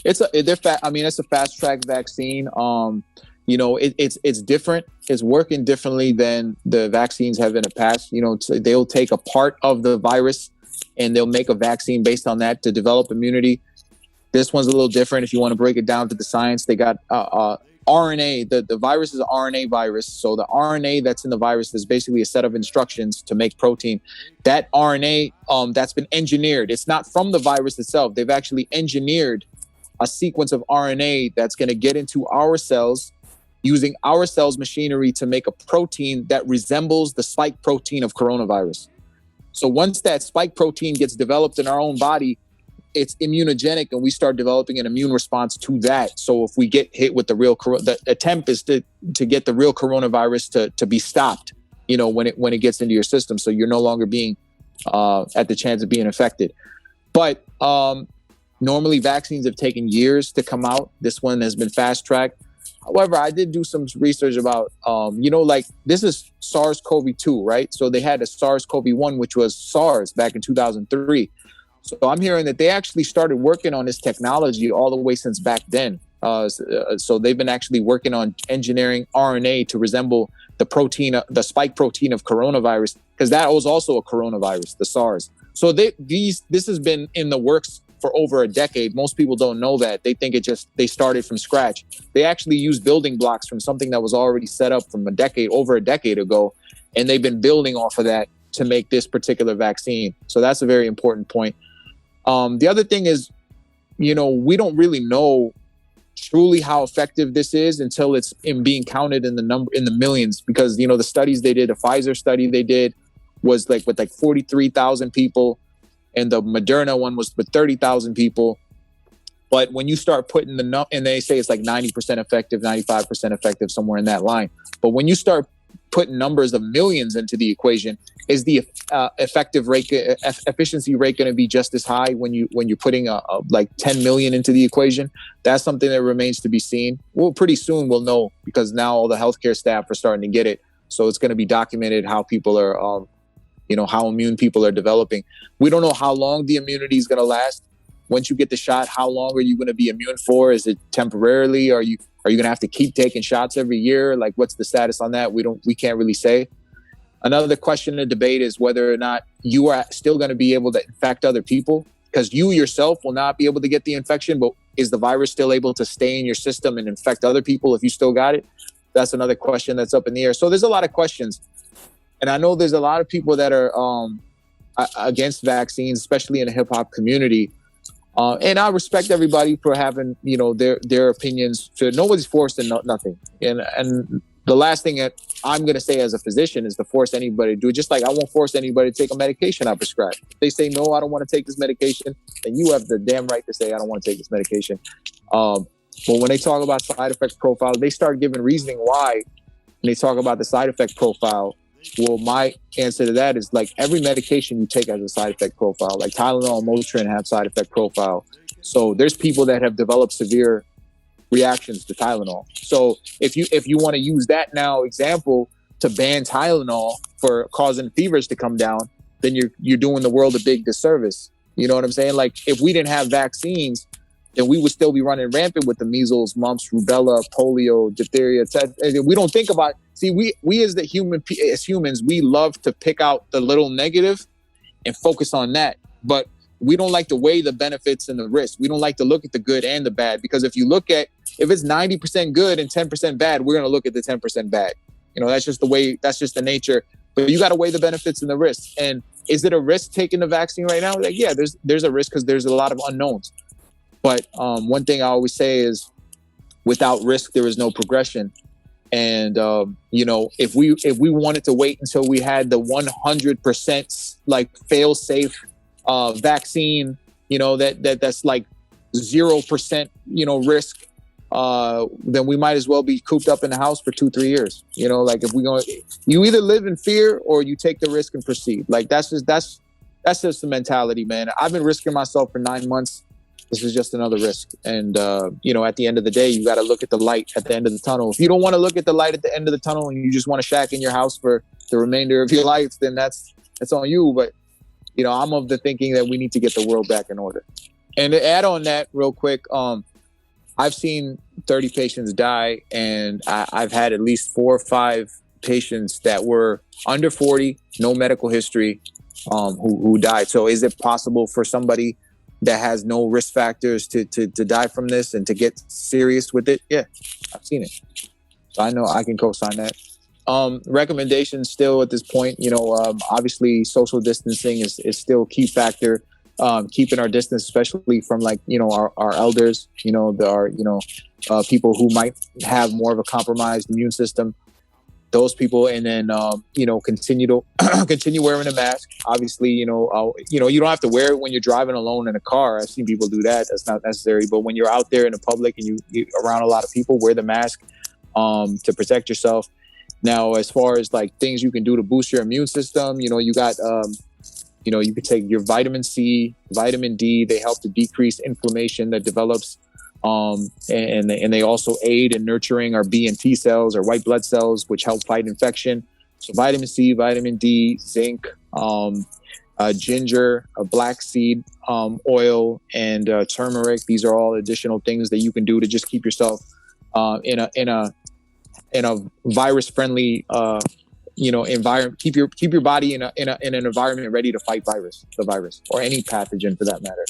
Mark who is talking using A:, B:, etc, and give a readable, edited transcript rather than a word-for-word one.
A: I mean, it's a fast track vaccine. It's different. It's working differently than the vaccines have in the past. They'll take a part of the virus and they'll make a vaccine based on that to develop immunity. This one's a little different. If you want to break it down to the science, they got RNA. The virus is an RNA virus. So the RNA that's in the virus is basically a set of instructions to make protein. That RNA that's been engineered. It's not from the virus itself. They've actually engineered a sequence of RNA that's going to get into our cells, using our cells' machinery to make a protein that resembles the spike protein of coronavirus. So once that spike protein gets developed in our own body, it's immunogenic and we start developing an immune response to that. So if we get hit with the attempt is to get the real coronavirus to be stopped, when it gets into your system. So you're no longer being at the chance of being affected. But normally vaccines have taken years to come out. This one has been fast tracked. However, I did do some research about, this is SARS-CoV-2, right? So they had a SARS-CoV-1, which was SARS back in 2003. So I'm hearing that they actually started working on this technology all the way since back then. So they've been actually working on engineering RNA to resemble the spike protein of coronavirus, because that was also a coronavirus, the SARS. So this has been in the works for over a decade. Most people don't know that. They think they started from scratch. They actually use building blocks from something that was already set up from over a decade ago. And they've been building off of that to make this particular vaccine. So that's a very important point. The other thing is, we don't really know truly how effective this is until it's being counted in the millions, because, the studies they did, the Pfizer study they did was with 43,000 people. And the Moderna one was with 30,000 people. But when you start putting and they say it's 90% effective, 95% effective, somewhere in that line. But when you start putting numbers of millions into the equation, is the efficiency rate going to be just as high when you're putting 10 million into the equation? That's something that remains to be seen. Well, pretty soon we'll know, because now all the healthcare staff are starting to get it. So it's going to be documented how people are, how immune people are developing. We don't know how long the immunity is going to last. Once you get the shot, how long are you going to be immune for? Is it temporarily? Are you going to have to keep taking shots every year? What's the status on that? We can't really say. Another question to debate is whether or not you are still going to be able to infect other people, because you yourself will not be able to get the infection, but is the virus still able to stay in your system and infect other people if you still got it? That's another question that's up in the air. So there's a lot of questions. And I know there's a lot of people that are against vaccines, especially in the hip hop community. And I respect everybody for having, their opinions. So nobody's forced to nothing. And the last thing that I'm going to say as a physician is to force anybody to do it. Just like I won't force anybody to take a medication I prescribe. If they say, no, I don't want to take this medication, then you have the damn right to say, I don't want to take this medication. But when they talk about side effect profile, they start giving reasoning why. And they talk about the side effect profile. Well, my answer to that is every medication you take has a side effect profile. Like Tylenol and Motrin have side effect profile. So there's people that have developed severe reactions to Tylenol. So if you want to use that now example to ban Tylenol for causing fevers to come down, then you're doing the world a big disservice. You know what I'm saying? If we didn't have vaccines, then we would still be running rampant with the measles, mumps, rubella, polio, diphtheria. We don't think about. See, we as humans, we love to pick out the little negative and focus on that. But we don't like to weigh the benefits and the risks. We don't like to look at the good and the bad, because if it's 90% good and 10% bad, we're going to look at the 10% bad. That's just the nature. But you got to weigh the benefits and the risks. And is it a risk taking the vaccine right now? Yeah, there's a risk because there's a lot of unknowns. But one thing I always say is, without risk, there is no progression. And if we wanted to wait until we had the 100% fail-safe vaccine, that's 0% risk, then we might as well be cooped up in the house for 2-3 years. You either live in fear or you take the risk and proceed. That's just the mentality, man. I've been risking myself for 9 months. This is just another risk. And, at the end of the day, you got to look at the light at the end of the tunnel. If you don't want to look at the light at the end of the tunnel and you just want to shack in your house for the remainder of your life, then that's on you. But, I'm of the thinking that we need to get the world back in order. And to add on that real quick, I've seen 30 patients die, and I've had at least 4 or 5 patients that were under 40, no medical history, who died. So is it possible for somebody that has no risk factors to die from this and to get serious with it? Yeah, I've seen it. So I know I can co-sign that. Recommendations still at this point, obviously social distancing is still a key factor. Keeping our distance, especially from like, our elders, people who might have more of a compromised immune system, those people. And then, continue to continue wearing a mask. Obviously, you don't have to wear it when you're driving alone in a car. I've seen people do that. That's not necessary. But when you're out there in the public and you around a lot of people, wear the mask to protect yourself. Now, as far as like things you can do to boost your immune system, you got, you could take your vitamin C, vitamin D. They help to decrease inflammation that develops. And they also aid in nurturing our B and T cells or white blood cells, which help fight infection. So vitamin C, vitamin D, zinc, ginger, black seed oil, and turmeric. These are all additional things that you can do to just keep yourself in a virus friendly environment. Keep your body in an environment ready to fight the virus or any pathogen for that matter.